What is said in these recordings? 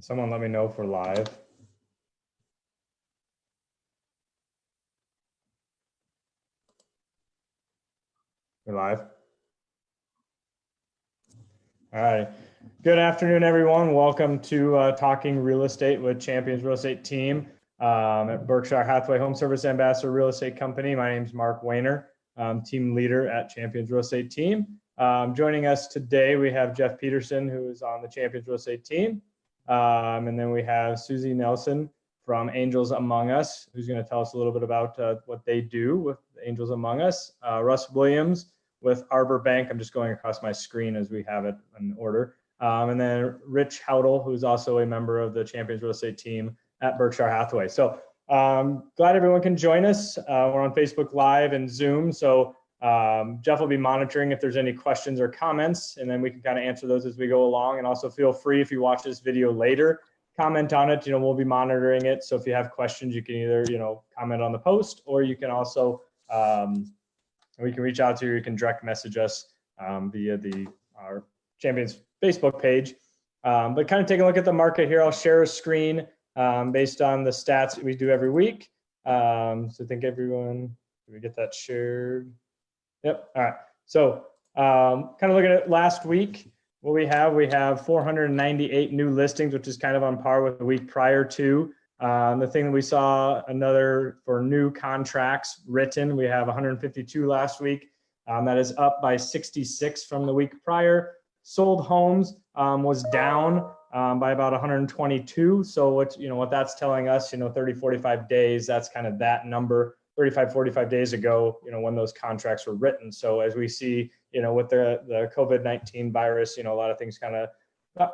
Someone let me know if we're live. We're live. All right. Good afternoon, everyone. Welcome to Talking Real Estate with Champions Real Estate Team at Berkshire Hathaway Home Service Ambassador Real Estate Company. My name is Mark Wayner, team leader at Champions Real Estate Team. Joining us today, we have Jeff Peterson, who is on the Champions Real Estate Team. And then we have Susie Nelson from Angels Among Us, who's going to tell us a little bit about what they do with Angels Among Us. Russ Williams with Arbor Bank. I'm just going across my screen as we have it in order. And then Rich Howdle, who's also a member of the Champions Real Estate Team at Berkshire Hathaway. So glad everyone can join us. We're on Facebook Live and Zoom. So Jeff will be monitoring if there's any questions or comments, and then we can kind of answer those as we go along. And also feel free, if you watch this video later, comment on it. We'll be monitoring it. So if you have questions, you can either, comment on the post, or you can also, we can reach out to you. You can direct message us via our Champions Facebook page. But kind of take a look at the market here. I'll share a screen based on the stats that we do every week. So I think everyone, did we get that shared? Yep. All right. So kind of looking at last week, what we have 498 new listings, which is kind of on par with the week prior to. The thing that we saw another for new contracts written, we have 152 last week. That is up by 66 from the week prior. Sold homes was down by about 122. So what that's telling us, 30, 45 days, that's kind of that number, 35, 45 days ago, when those contracts were written. So as we see, with the COVID-19 virus, a lot of things kind of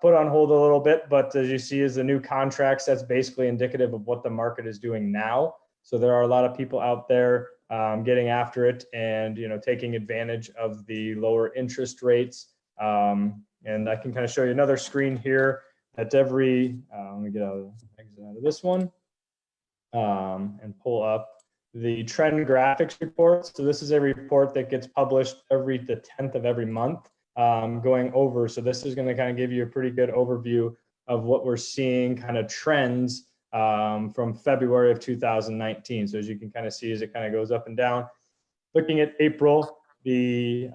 put on hold a little bit, but as you see is the new contracts, that's basically indicative of what the market is doing now. So there are a lot of people out there getting after it and, taking advantage of the lower interest rates. And I can kind of show you another screen here at let me get exit out of this one and pull up the trend graphics report. So this is a report that gets published the 10th of every month going over. So this is going to kind of give you a pretty good overview of what we're seeing kind of trends from February of 2019. So as you can kind of see, as it kind of goes up and down, looking at April, the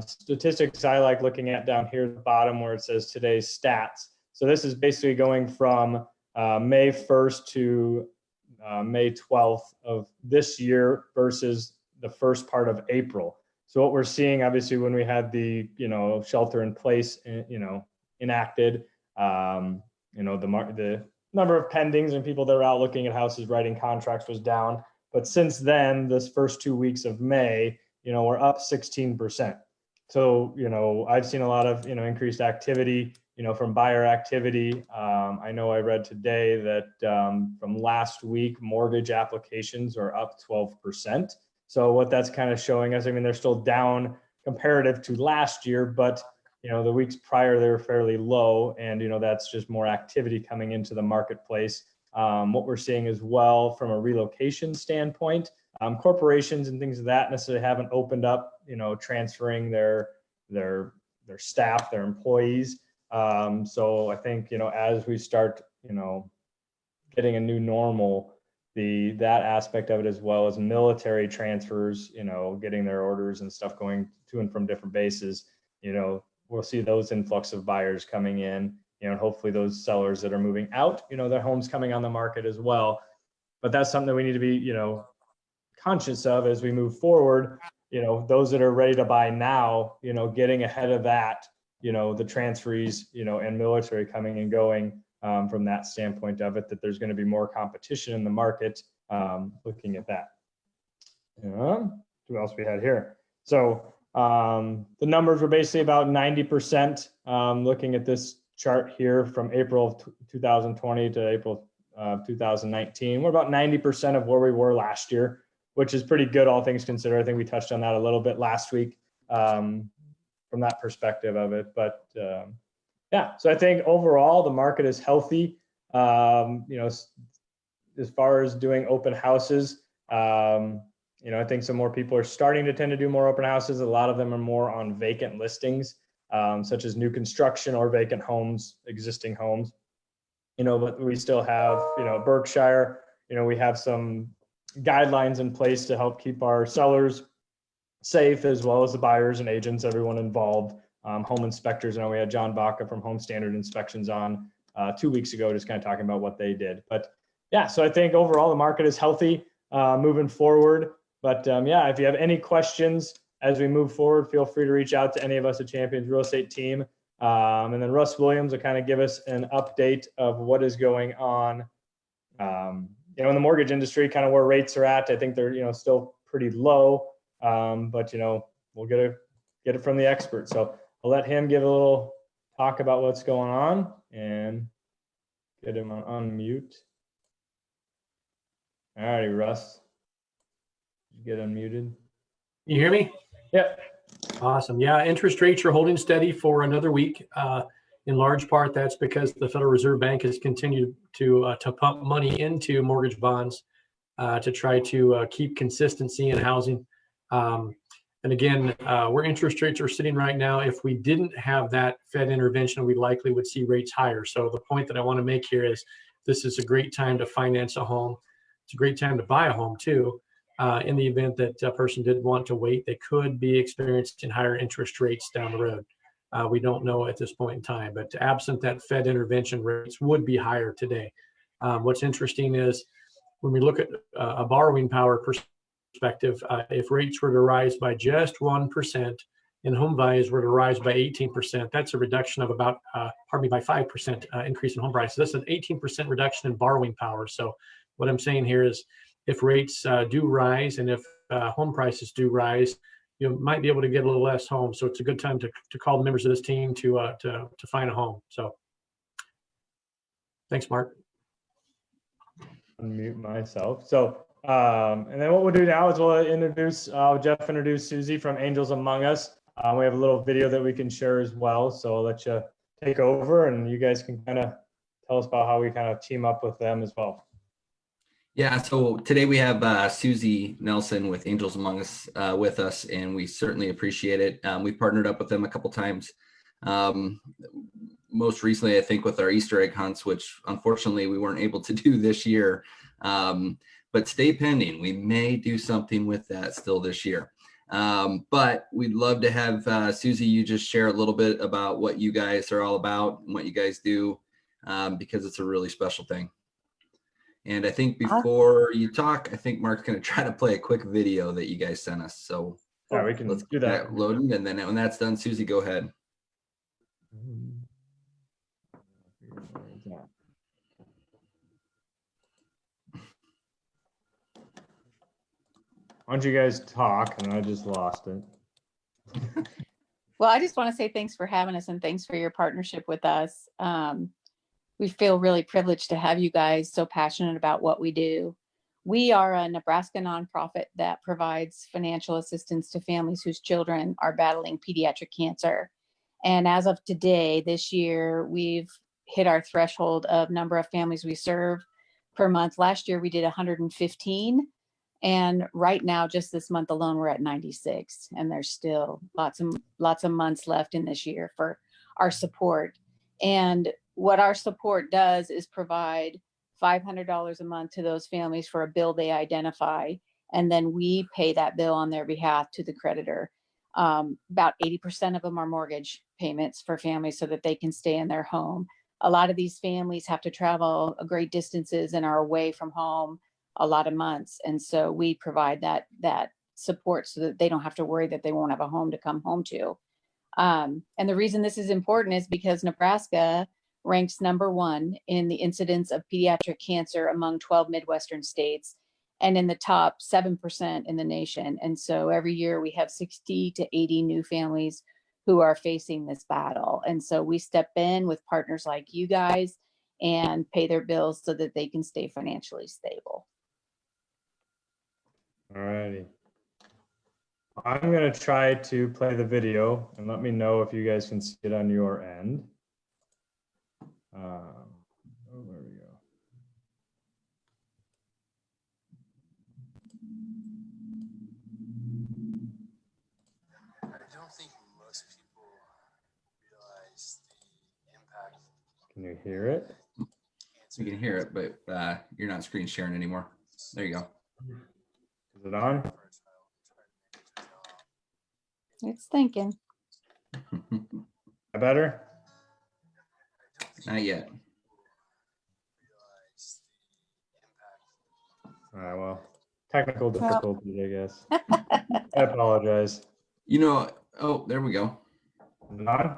statistics I like looking at down here at the bottom where it says today's stats. So this is basically going from May 1st to May 12th of this year versus the first part of April. So what we're seeing, obviously, when we had the, shelter in place, enacted, the number of pendings and people that are out looking at houses, writing contracts was down. But since then, this first 2 weeks of May, we're up 16%. So, I've seen a lot of, increased activity, from buyer activity. I know I read today that from last week, mortgage applications are up 12%. So what that's kind of showing us, they're still down comparative to last year, but, the weeks prior, they were fairly low. And, that's just more activity coming into the marketplace. What we're seeing as well from a relocation standpoint, corporations and things of that necessarily haven't opened up, transferring their staff, their employees. So I think, as we start, getting a new normal, that aspect of it, as well as military transfers, getting their orders and stuff going to and from different bases, we'll see those influx of buyers coming in, and hopefully those sellers that are moving out, their homes coming on the market as well. But that's something that we need to be, conscious of as we move forward. Those that are ready to buy now, getting ahead of that, the transferees, and military coming and going from that standpoint of it, that there's going to be more competition in the market, looking at that. What else we had here? So the numbers were basically about 90%, looking at this chart here from April of 2020 to April 2019. We're about 90% of where we were last year, which is pretty good, all things considered. I think we touched on that a little bit last week from that perspective of it. But yeah, so I think overall the market is healthy. As far as doing open houses, I think some more people are starting to tend to do more open houses. A lot of them are more on vacant listings, such as new construction or vacant homes, existing homes. but we still have, Berkshire, we have some guidelines in place to help keep our sellers safe, as well as the buyers and agents, everyone involved. Home inspectors, we had John Baca from Home Standard Inspections on 2 weeks ago, just kind of talking about what they did. But yeah, so I think overall the market is healthy moving forward. But if you have any questions as we move forward, feel free to reach out to any of us at Champions Real Estate Team. And then Russ Williams will kind of give us an update of what is going on, in the mortgage industry, kind of where rates are at. I think they're, still pretty low, but, we'll get it from the expert. So I'll let him give a little talk about what's going on and get him on unmute. All righty, Russ. Get unmuted. You hear me? Yep. Awesome. Yeah, interest rates are holding steady for another week. In large part, that's because the Federal Reserve Bank has continued to pump money into mortgage bonds to try to keep consistency in housing. And again, where interest rates are sitting right now, if we didn't have that Fed intervention, we likely would see rates higher. So the point that I want to make here is this is a great time to finance a home. It's a great time to buy a home too. In the event that a person did want to wait, they could be experiencing higher interest rates down the road. We don't know at this point in time, but absent that Fed intervention, rates would be higher today. What's interesting is when we look at a borrowing power perspective, if rates were to rise by just 1% and home values were to rise by 18%, that's a reduction of about, by 5% increase in home prices. That's an 18% reduction in borrowing power. So what I'm saying here is if rates do rise and if home prices do rise, you might be able to get a little less home. So it's a good time to call the members of this team to find a home. So thanks, Mark. Unmute myself. So, and then what we'll do now is we'll Jeff introduce Susie from Angels Among Us. We have a little video that we can share as well. So I'll let you take over and you guys can kind of tell us about how we kind of team up with them as well. Yeah, so today we have Susie Nelson with Angels Among Us with us, and we certainly appreciate it. We've partnered up with them a couple times. Most recently, I think, with our Easter egg hunts, which unfortunately we weren't able to do this year. But stay pending. We may do something with that still this year. But we'd love to have Susie, you just share a little bit about what you guys are all about and what you guys do, because it's a really special thing. And I think before you talk, I think Mark's going to try to play a quick video that you guys sent us. So yeah, we can let's do that. Loading, and then when that's done, Susie, go ahead. Why don't you guys talk? And I just lost it. Well, I just want to say thanks for having us and thanks for your partnership with us. We feel really privileged to have you guys so passionate about what we do. We are a Nebraska nonprofit that provides financial assistance to families whose children are battling pediatric cancer. And as of today, this year, we've hit our threshold of number of families we serve per month. Last year, we did 115. And right now, just this month alone, we're at 96. And there's still lots of months left in this year for our support. And what our support does is provide $500 a month to those families for a bill they identify, and then we pay that bill on their behalf to the creditor. About 80% of them are mortgage payments for families so that they can stay in their home. A lot of these families have to travel great distances and are away from home a lot of months. And so we provide that support so that they don't have to worry that they won't have a home to come home to. And the reason this is important is because Nebraska ranks #1 in the incidence of pediatric cancer among 12 Midwestern states and in the top 7% in the nation. And so every year we have 60 to 80 new families who are facing this battle. And so we step in with partners like you guys and pay their bills so that they can stay financially stable. All righty. I'm going to try to play the video and let me know if you guys can see it on your end. There we go. I don't think most people realize the impact. Can you hear it? You can hear it, but you're not screen sharing anymore. There you go. Is it on? It's thinking. Better? Not yet. All right, well, technical difficulties, I guess. I apologize. Oh, there we go. Is it on?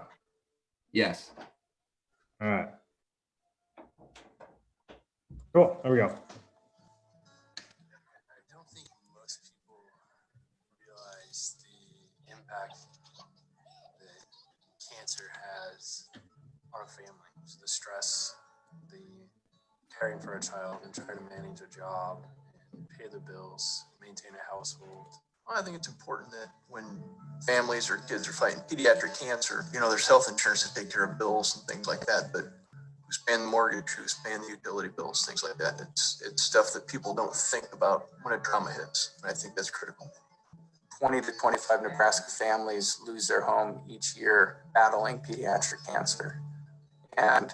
Yes. All right. Cool, there we go. I don't think most people realize the impact that cancer has on a family. So the stress, the caring for a child and trying to manage a job and pay the bills, maintain a household. Well, I think it's important that when families or kids are fighting pediatric cancer, there's health insurance to take care of bills and things like that, but who's paying the mortgage, who's paying the utility bills, things like that. It's stuff that people don't think about when a trauma hits. And I think that's critical. 20 to 25 Nebraska families lose their home each year battling pediatric cancer. And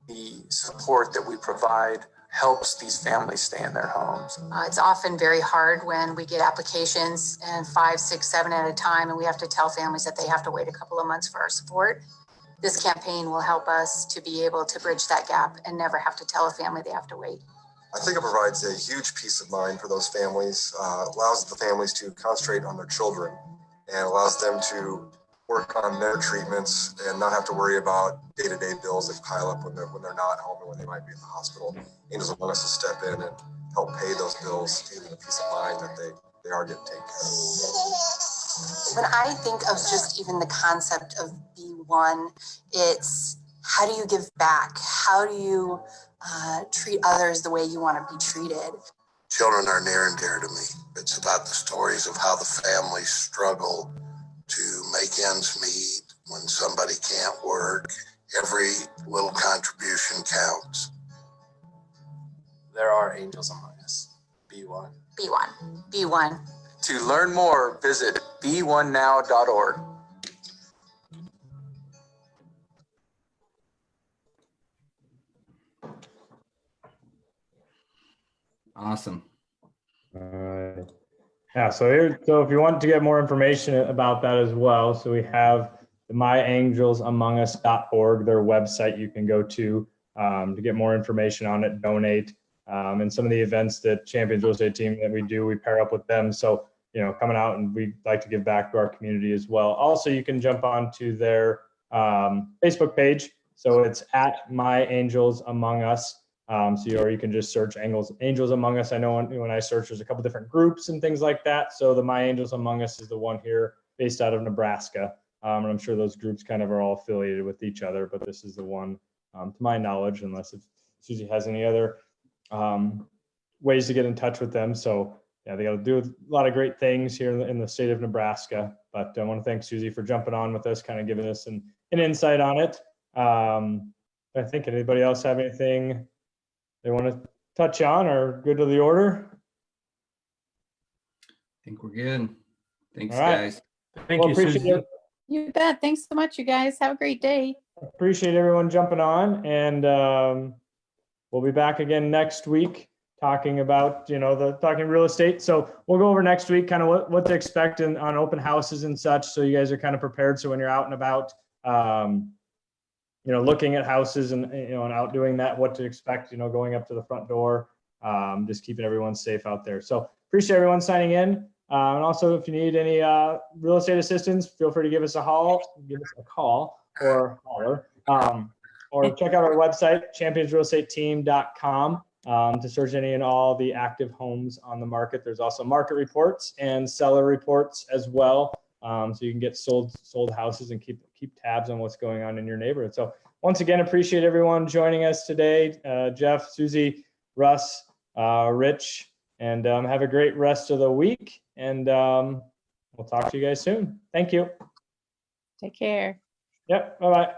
the support that we provide helps these families stay in their homes. It's often very hard when we get applications and 5, 6, 7 at a time, and we have to tell families that they have to wait a couple of months for our support. This campaign will help us to be able to bridge that gap and never have to tell a family they have to wait. I think it provides a huge peace of mind for those families, allows the families to concentrate on their children, and allows them to work on their treatments and not have to worry about day-to-day bills that pile up when they're not home and when they might be in the hospital. Angels want us to step in and help pay those bills, to give them the peace of mind that they are getting taken care of. When I think of just even the concept of B1, it's how do you give back? How do you treat others the way you want to be treated? Children are near and dear to me. It's about the stories of how the families struggle to make ends meet when somebody can't work. Every little contribution counts. There are angels among us. B1. B1. B1. To learn more, visit b1now.org. Awesome. Yeah, so if you want to get more information about that as well, so we have the myangels.amongus.org, their website you can go to get more information on it, donate, and some of the events that Champions Real Estate Team that we do, we pair up with them. So, coming out, and we like to give back to our community as well. Also, you can jump onto their Facebook page. So it's at My Angels Among Us. Or you can just search Angels Among Us. I know when I search, there's a couple different groups and things like that. So the My Angels Among Us is the one here based out of Nebraska. And I'm sure those groups kind of are all affiliated with each other, but this is the one, to my knowledge, unless if Susie has any other ways to get in touch with them. So yeah, they got to do a lot of great things here in the state of Nebraska. But I want to thank Susie for jumping on with us, kind of giving us an insight on it. I think anybody else have anything they want to touch on or good to the order? I think we're good. Thanks, All right. guys. Thank you, appreciate Susie. it. You bet. Thanks so much, you guys. Have a great day. Appreciate everyone jumping on, and we'll be back again next week talking about talking real estate. So we'll go over next week kind of what to expect on open houses and such, so you guys are kind of prepared. So when you're out and about, looking at houses and and out doing that, what to expect, going up to the front door, just keeping everyone safe out there. So appreciate everyone signing in. And also, if you need any real estate assistance, feel free to give us a call or holler, or check out our website, championsrealestateteam.com, to search any and all the active homes on the market. There's also market reports and seller reports as well. So you can get sold houses and keep tabs on what's going on in your neighborhood. So once again, appreciate everyone joining us today. Jeff, Susie, Russ, Rich, and have a great rest of the week. And we'll talk to you guys soon. Thank you. Take care. Yep. Bye-bye.